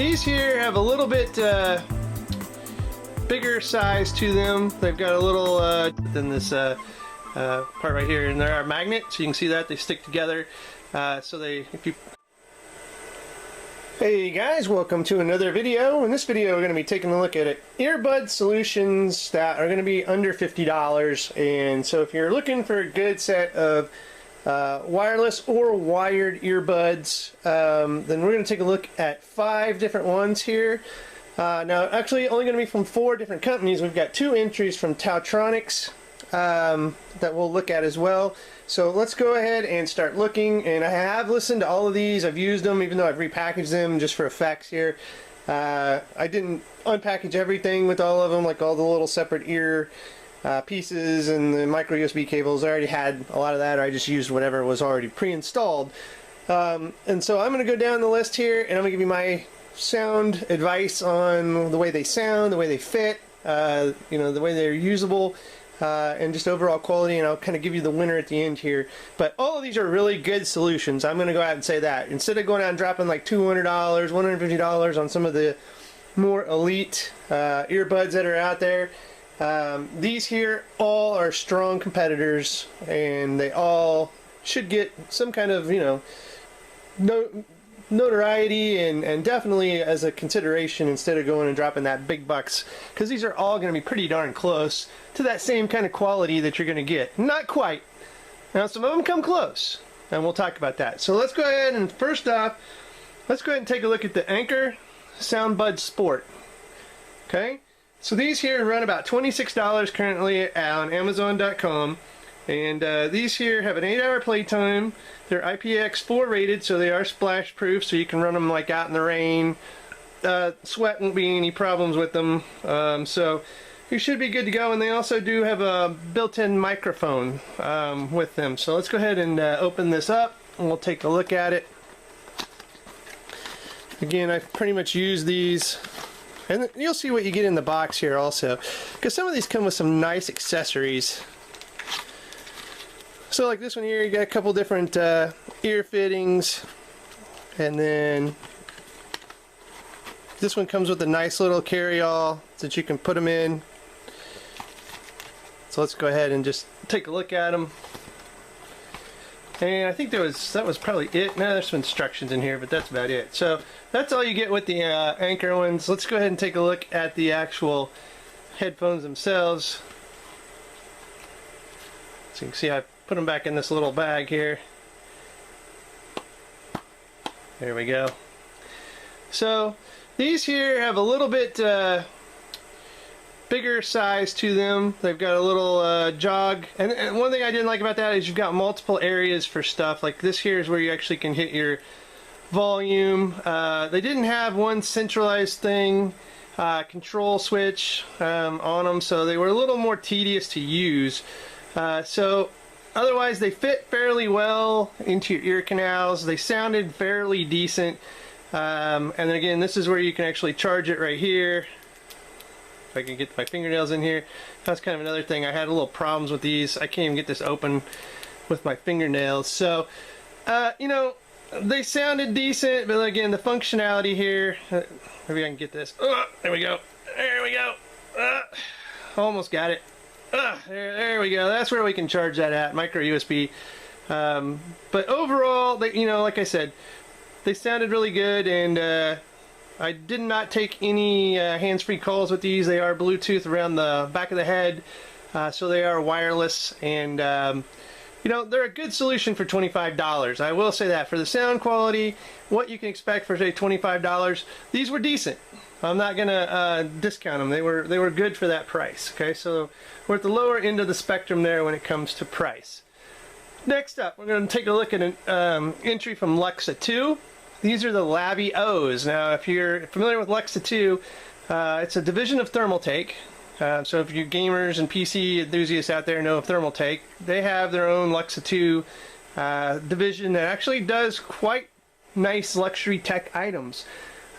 These here have a little bit bigger size to them. They've got a little than this part right here, and there are magnets, so you can see that they stick together. So they, if you Hey guys, welcome to another video. In this video we're going to be taking a look at earbud solutions that are going to be under $50. And so if you're looking for a good set of wireless or wired earbuds, then we're going to take a look at 5 different ones here. Now actually only going to be from 4 different companies. We've got 2 entries from Tautronics that we'll look at as well. So let's go ahead and start looking, and I have listened to all of these. I've used them even though I've repackaged them just for effects here. I didn't unpackage everything with all of them, like all the little separate ear pieces and the micro USB cables. I already had a lot of that, or I just used whatever was already pre-installed. And so I'm going to go down the list here, and I'm going to give you my sound advice on the way they sound, the way they fit, you know, the way they're usable. And just overall quality, and I'll kind of give you the winner at the end here. But all of these are really good solutions. I'm going to go out and say that. Instead of going out and dropping like $200, $150 on some of the more elite earbuds that are out there, these here all are strong competitors, and they all should get some kind of, you know, notoriety and definitely as a consideration instead of going and dropping that big bucks, because these are all going to be pretty darn close to that same kind of quality that you're going to get. Not quite. Now some of them come close, and we'll talk about that. So let's go ahead and first off, let's go ahead and take a look at the Anker Soundbud Sport. Okay, so these here run about $26 currently on Amazon.com. And these here have an 8-hour playtime. They're IPX4 rated, so they are splash proof, so you can run them like out in the rain. Sweat won't be any problems with them, so you should be good to go. And they also do have a built-in microphone with them. So let's go ahead and open this up, and we'll take a look at it. Again, I've pretty much used these, and you'll see what you get in the box here also, because some of these come with some nice accessories. So like this one here, you got a couple different ear fittings, and then this one comes with a nice little carry-all that you can put them in. So let's go ahead and just take a look at them. And I think that was probably it. Now there's some instructions in here, but that's about it. So that's all you get with the Anker ones. Let's go ahead and take a look at the actual headphones themselves. So you can see I put them back in this little bag here. There we go. So these here have a little bit bigger size to them. They've got a little jog, and one thing I didn't like about that is you've got multiple areas for stuff. Like this here is where you actually can hit your volume. They didn't have one centralized thing, control switch on them, so they were a little more tedious to use. So otherwise they fit fairly well into your ear canals. They sounded fairly decent. And then again, this is where you can actually charge it right here. If I can get my fingernails in here. That's kind of another thing. I had a little problems with these. I can't even get this open with my fingernails. So, you know, they sounded decent, but again, the functionality here, maybe I can get this. There we go. There we go. Almost got it. There we go. That's where we can charge that at, micro USB. But overall, they, you know, like I said, they sounded really good, and I did not take any hands-free calls with these. They are Bluetooth around the back of the head, so they are wireless, and you know, they're a good solution for $25. I will say that for the sound quality, what you can expect for say $25, these were decent. I'm not gonna discount them. They were good for that price. Okay, so we're at the lower end of the spectrum there when it comes to price. Next up, we're going to take a look at an entry from Luxa 2. These are the Lavi O's. Now, if you're familiar with Luxa 2, it's a division of Thermaltake. So if you gamers and PC enthusiasts out there know of Thermaltake, they have their own Luxa 2 division that actually does quite nice luxury tech items.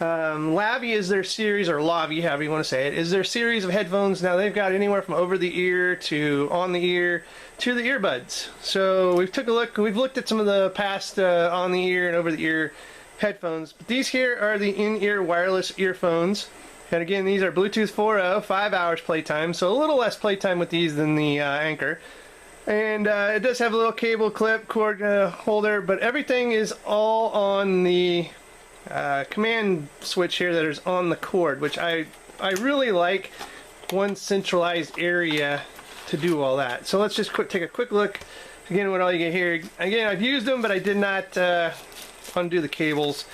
Lavi is their series, or Lavi, however you want to say it, is their series of headphones. Now they've got anywhere from over the ear to on the ear to the earbuds. So we've took a look, we've looked at some of the past on the ear and over the ear headphones. But these here are the in-ear wireless earphones. And again, these are Bluetooth 4.0, 5 hours playtime, so a little less playtime with these than the Anker. And it does have a little cable clip, cord holder, but everything is all on the command switch here that is on the cord, which I really like one centralized area to do all that. So let's just take a quick look again what all you get here. Again, I've used them, but I did not undo the cables.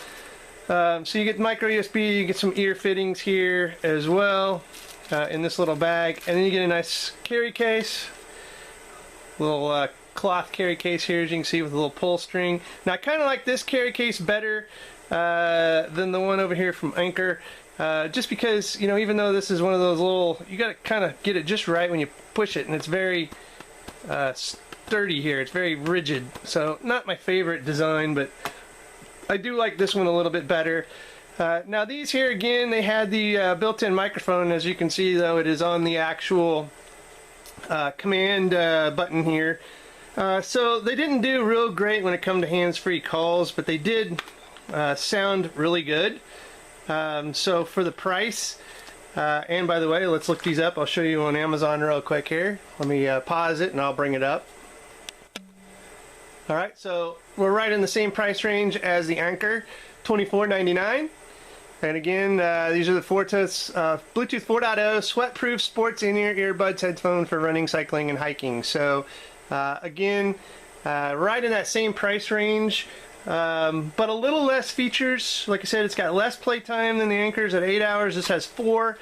So you get micro USB, you get some ear fittings here as well in this little bag, and then you get a nice carry case, little cloth carry case here, as you can see, with a little pull string. Now I kind of like this carry case better than the one over here from Anker, just because, you know, even though this is one of those little, you got to kind of get it just right when you push it, and it's very sturdy here, it's very rigid, so not my favorite design, but I do like this one a little bit better. Now these here, again, they had the built-in microphone. As you can see, though, it is on the actual command button here. So they didn't do real great when it comes to hands-free calls, but they did sound really good. So for the price, and by the way, let's look these up. I'll show you on Amazon real quick here. Let me pause it and I'll bring it up. Alright, so we're right in the same price range as the Anker, $24.99. And again, these are the Fortus Bluetooth 4.0 sweat-proof sports in-ear earbuds headphone for running, cycling, and hiking. So again, right in that same price range, but a little less features. Like I said, it's got less playtime than the Anker's at 8 hours. This has 4.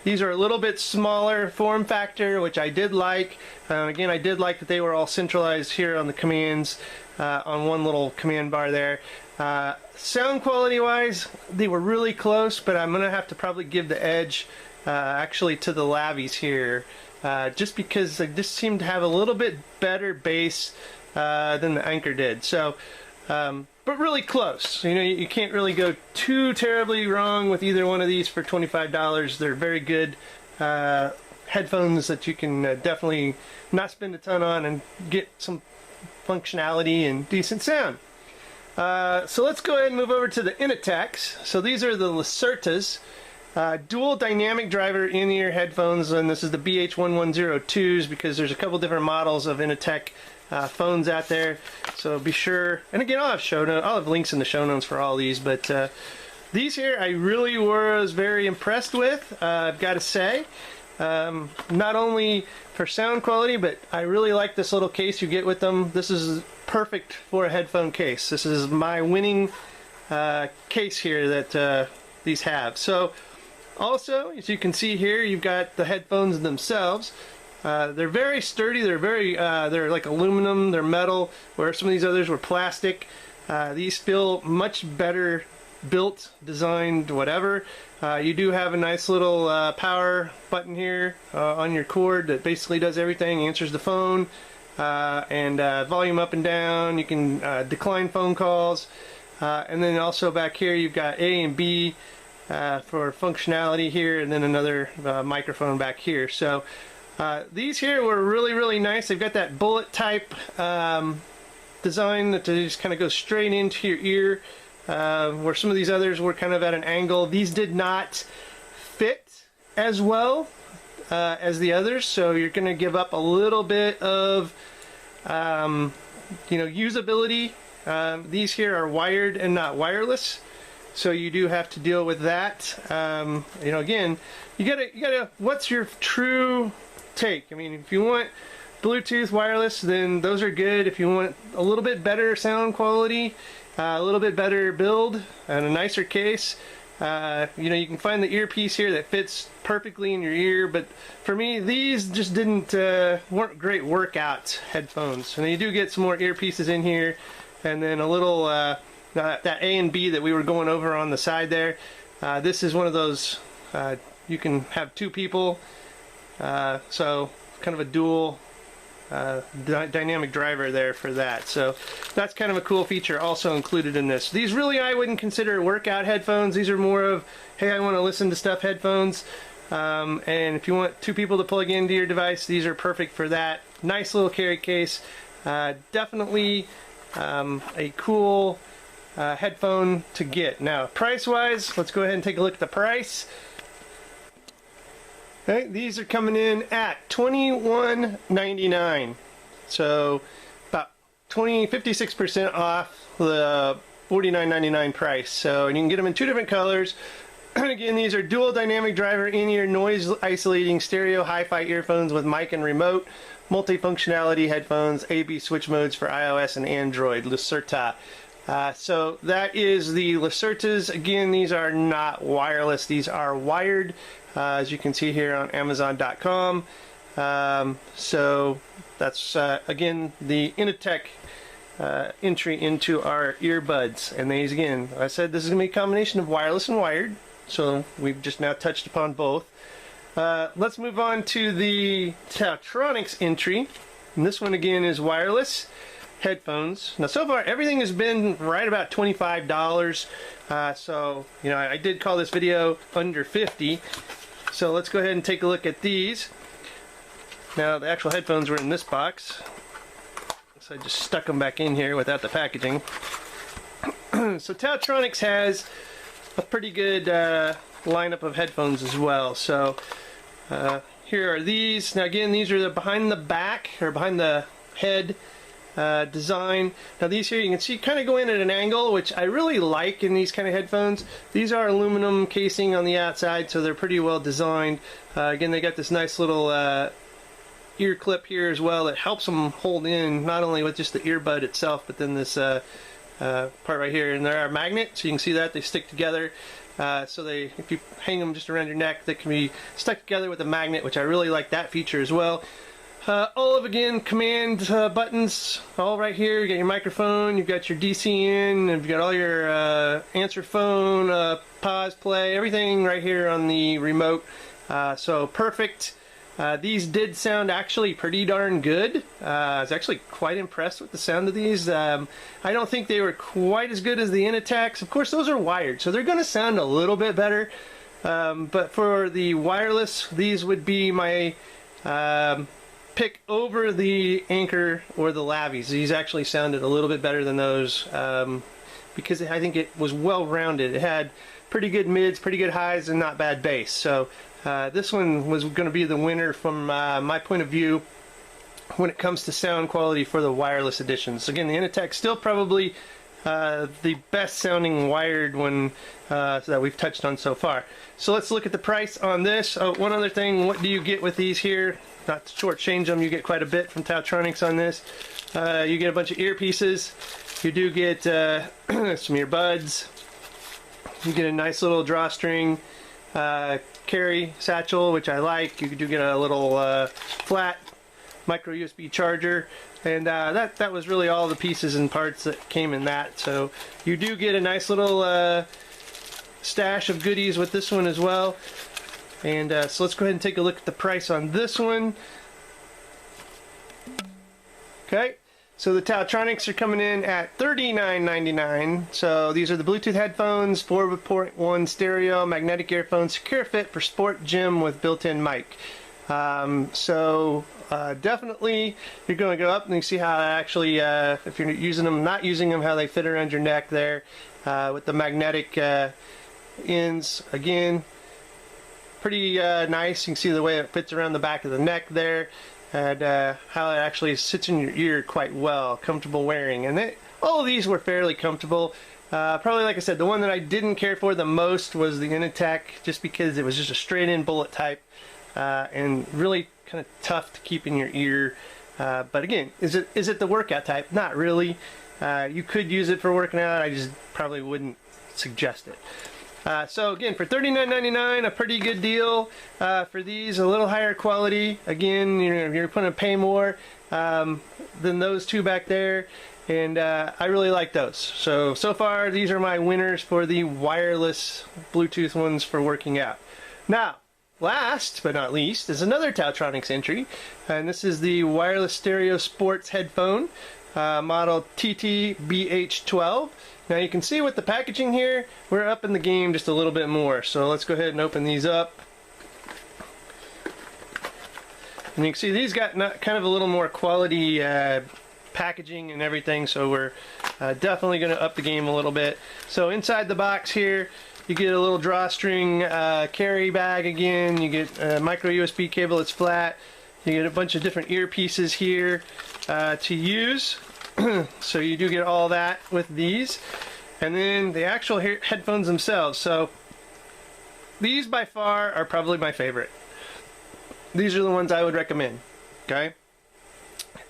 These are a little bit smaller form factor, which I did like. Again, I did like that they were all centralized here on the commands on one little command bar there. Sound quality wise, they were really close, but I'm going to have to probably give the edge actually to the Lavis here, just because they just seem to have a little bit better bass than the Anker did. So, but really close. You know, you can't really go too terribly wrong with either one of these for $25. They're very good headphones that you can definitely not spend a ton on and get some functionality and decent sound. So let's go ahead and move over to the Innotecs. So these are the Lacertas dual dynamic driver in-ear headphones, and this is the BH1102s because there's a couple different models of Innotec phones out there. So be sure, and again, I'll have links in the show notes for all these, but these here I really was very impressed with, I've got to say. Not only for sound quality, but I really like this little case you get with them. This is perfect for a headphone case. This is my winning case here that these have. So also, as you can see here, you've got the headphones themselves. They're very sturdy. They're very they're like aluminum. They're metal, where some of these others were plastic. These feel much better built, designed, whatever. You do have a nice little power button here on your cord that basically does everything. Answers the phone and volume up and down. You can decline phone calls, and then also back here you've got A and B for functionality here, and then another microphone back here. So these here were really nice. They've got that bullet type design that just kind of goes straight into your ear, where some of these others were kind of at an angle. These did not fit as well as the others, so you're going to give up a little bit of usability. These here are wired and not wireless, so you do have to deal with that. Again, you gotta what's your true take? I mean, if you want Bluetooth wireless, then those are good. If you want a little bit better sound quality, a little bit better build, and a nicer case, you can find the earpiece here that fits perfectly in your ear. But for me, these just weren't great workout headphones. And you do get some more earpieces in here, and then a little that A and B that we were going over on the side there. This is one of those you can have 2 people, so kind of a dual dynamic driver there for that. So that's kind of a cool feature also included in this. These really I wouldn't consider workout headphones. These are more of, hey, I want to listen to stuff headphones. And if you want 2 people to plug into your device, these are perfect for that. Nice little carry case. Definitely a cool headphone to get. Now, price-wise, let's go ahead and take a look at the price. Okay, these are coming in at $21.99. So about 56% off the $49.99 price. So, and you can get them in two different colors. Again, these are dual dynamic driver in-ear noise isolating stereo hi-fi earphones with mic and remote, multi-functionality headphones, AB switch modes for iOS and Android, Lacerta. So that is the Lacertas. Again, these are not wireless, these are wired, as you can see here on Amazon.com. So that's again the Initech entry into our earbuds. And these, again, I said this is going to be a combination of wireless and wired. So we've just now touched upon both. Let's move on to the Taotronics entry. And this one again is wireless headphones. Now so far everything has been right about $25. So, you know, I did call this video under 50. So let's go ahead and take a look at these. Now the actual headphones were in this box. So I just stuck them back in here without the packaging. So Taotronics has a pretty good lineup of headphones as well. So here are these. Now again, these are the behind the back or behind the head design. Now these here you can see kind of go in at an angle, which I really like in these kind of headphones. These are aluminum casing on the outside, so they're pretty well designed. Again, they got this nice little ear clip here as well that helps them hold in not only with just the earbud itself, but then this part right here, and there are magnets, so you can see that they stick together. So they, if you hang them just around your neck, they can be stuck together with a magnet, which I really like that feature as well. All of, again, command buttons, all right here. You got your microphone, you've got your DC in, you've got all your answer phone, pause, play, everything right here on the remote. So perfect. These did sound actually pretty darn good. I was actually quite impressed with the sound of these. I don't think they were quite as good as the Initechs. Of course, those are wired, so they're going to sound a little bit better. But for the wireless, these would be my pick over the Anker or the Lavies. These actually sounded a little bit better than those because I think it was well-rounded. It had pretty good mids, pretty good highs, and not bad bass. So this one was going to be the winner from my point of view when it comes to sound quality for the wireless editions. Again, the Initech still probably the best sounding wired one that we've touched on so far. So let's look at the price on this. Oh, one other thing, what do you get with these here? Not to shortchange them, you get quite a bit from Taotronics on this. You get a bunch of earpieces. You do get some earbuds. You get a nice little drawstring carry satchel, which I like. You do get a little flat micro USB charger, and that was really all the pieces and parts that came in that. So you do get a nice little stash of goodies with this one as well. And so let's go ahead and take a look at the price on this one. Okay, so the Taotronics are coming in at $39.99. So these are the Bluetooth headphones, 4.1 stereo, magnetic earphones, secure fit for sport, gym with built-in mic. Definitely you're going to go up and you see how actually, if you're using them, not using them, how they fit around your neck there with the magnetic ends. Again, pretty nice. You can see the way it fits around the back of the neck there, and how it actually sits in your ear quite well. Comfortable wearing, and all of these were fairly comfortable. Probably, like I said, the one that I didn't care for the most was the Initech, just because it was just a straight-in bullet type and really kind of tough to keep in your ear. But again, is it the workout type? Not really. You could use it for working out. I just probably wouldn't suggest it. So again, for $39.99, a pretty good deal for these. A little higher quality. Again, you're going to pay more than those two back there, and I really like those. So far, these are my winners for the wireless Bluetooth ones for working out. Now, last but not least is another Taotronics entry, and this is the wireless stereo sports headphone, model TT-BH12. Now you can see with the packaging here, we're up in the game just a little bit more. So let's go ahead and open these up. And you can see these got kind of a little more quality packaging and everything. So we're Definitely going to up the game a little bit. So inside the box here, you get a little drawstring carry bag again. You get a micro USB cable that's flat. You get a bunch of different earpieces here to use. So you do get all that with these. And then the actual headphones themselves. So these by far are probably my favorite. These are the ones I would recommend. Okay.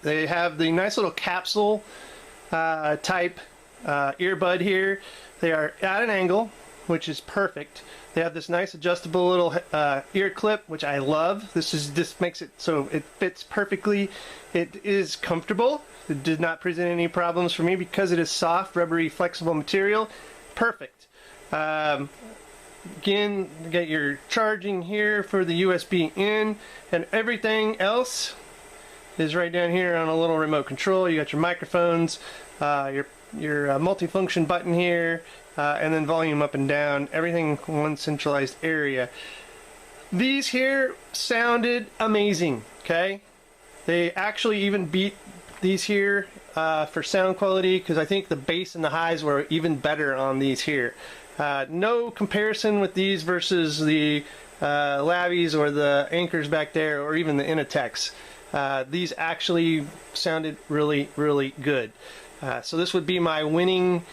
They have the nice little capsule type earbud here. They are at an angle, which is perfect. They have this nice adjustable little ear clip, which I love. This makes it so it fits perfectly. It is comfortable. It did not present any problems for me because it is soft, rubbery, flexible material. Perfect. Again, you get your charging here for the USB in, and everything else is right down here on a little remote control. You got your microphones, your multifunction button here, and then volume up and down. Everything in one centralized area. These here sounded amazing. Okay, they actually even beat these here for sound quality, because I think the bass and the highs were even better on these here. No comparison with these versus the Lavies or the Anchors back there, or even the Inatecs. These actually sounded really, really good. So this would be my winning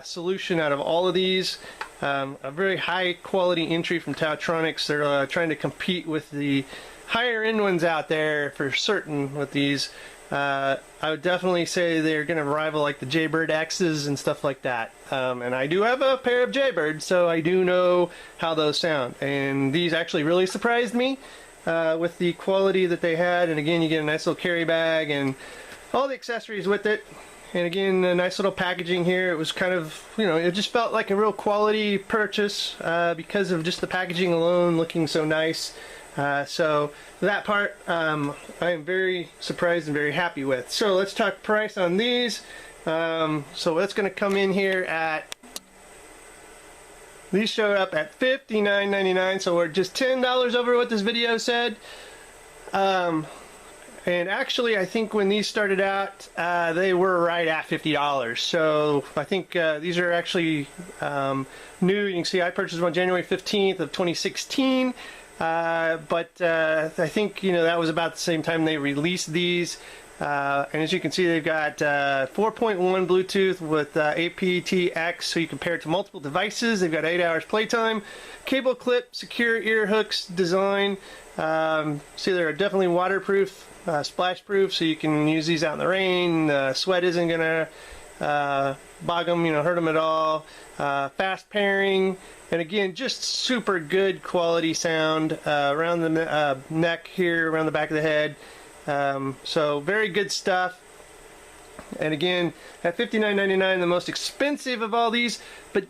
solution out of all of these. A very high quality entry from Tautronics. They're trying to compete with the higher end ones out there for certain with these. I would definitely say they're going to rival like the Jaybird X's and stuff like that. And I do have a pair of Jaybirds, so I do know how those sound. And these actually really surprised me with the quality that they had. And again, you get a nice little carry bag and all the accessories with it. And again, a nice little packaging here. It was kind of, you know, it just felt like a real quality purchase because of just the packaging alone looking so nice. So that part I am very surprised and very happy with. So let's talk price on these. So that's going to come in here at, these showed up at $59.99, so we're just $10 over what this video said. And actually, I think when these started out, they were right at $50. So I think these are actually new. You can see I purchased one January 15th of 2016. But I think, you know, that was about the same time they released these. And as you can see, they've got 4.1 Bluetooth with aptX, so you can pair it to multiple devices. They've got 8 hours playtime, cable clip, secure ear hooks design. See, they're definitely waterproof, splash proof, so you can use these out in the rain. Sweat isn't gonna bog them, you know, hurt them at all. Fast pairing, and again, just super good quality sound around the neck here, around the back of the head. So very good stuff. And again, at $59.99, the most expensive of all these. But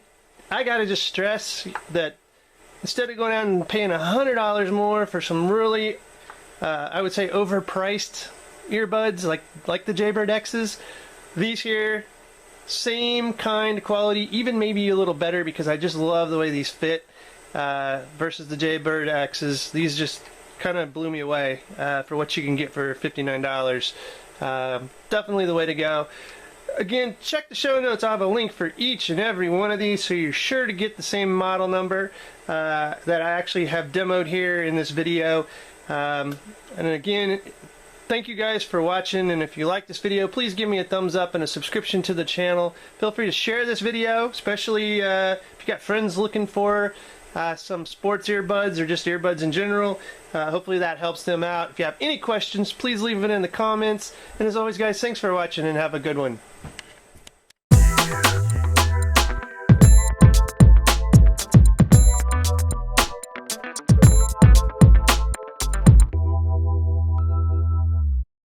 I gotta just stress that instead of going out and paying $100 more for some really, I would say, overpriced earbuds like the Jaybird X's, these here, same kind of quality, even maybe a little better, because I just love the way these fit versus the Jaybird X's. These just kind of blew me away for what you can get for $59. Definitely the way to go. Again, check the show notes. I have a link for each and every one of these, so you're sure to get the same model number that I actually have demoed here in this video. And again, thank you guys for watching, and if you like this video, please give me a thumbs up and a subscription to the channel. Feel free to share this video, especially if you got friends looking for some sports earbuds or just earbuds in general. Hopefully that helps them out. If you have any questions, please leave it in the comments. And as always, guys, thanks for watching and have a good one.